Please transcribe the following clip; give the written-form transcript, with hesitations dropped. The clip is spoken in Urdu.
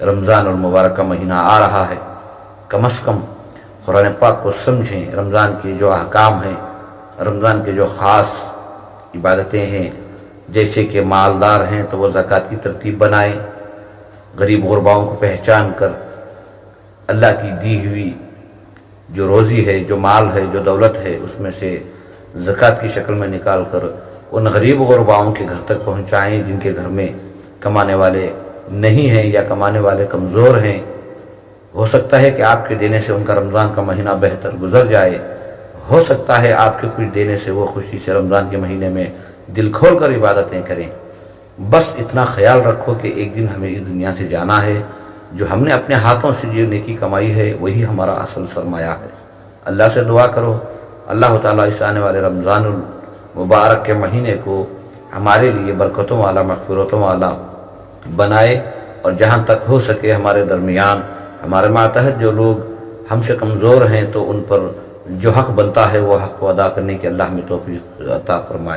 رمضان المبارک کا مہینہ آ رہا ہے، کم از کم قرآن پاک کو سمجھیں، رمضان کے جو احکام ہیں، رمضان کے جو خاص عبادتیں ہیں، جیسے کہ مالدار ہیں تو وہ زکوٰۃ کی ترتیب بنائیں، غریب غرباؤں کو پہچان کر اللہ کی دی ہوئی جو روزی ہے، جو مال ہے، جو دولت ہے، اس میں سے زکوٰۃ کی شکل میں نکال کر ان غریب غرباؤں کے گھر تک پہنچائیں جن کے گھر میں کمانے والے نہیں ہیں یا کمانے والے کمزور ہیں۔ ہو سکتا ہے کہ آپ کے دینے سے ان کا رمضان کا مہینہ بہتر گزر جائے، ہو سکتا ہے آپ کے کچھ دینے سے وہ خوشی سے رمضان کے مہینے میں دل کھول کر عبادتیں کریں۔ بس اتنا خیال رکھو کہ ایک دن ہمیں اس دنیا سے جانا ہے، جو ہم نے اپنے ہاتھوں سے جو نیکی کمائی ہے وہی ہمارا اصل سرمایہ ہے۔ اللہ سے دعا کرو اللہ تعالیٰ اس آنے والے رمضان المبارک کے مہینے کو ہمارے لیے برکتوں والا، مغفرتوں والا بنائے، اور جہاں تک ہو سکے ہمارے درمیان ہمارے ماتحت جو لوگ ہم سے کمزور ہیں تو ان پر جو حق بنتا ہے وہ حق کو ادا کرنے کی اللہ ہمیں توفیق عطا فرمائے۔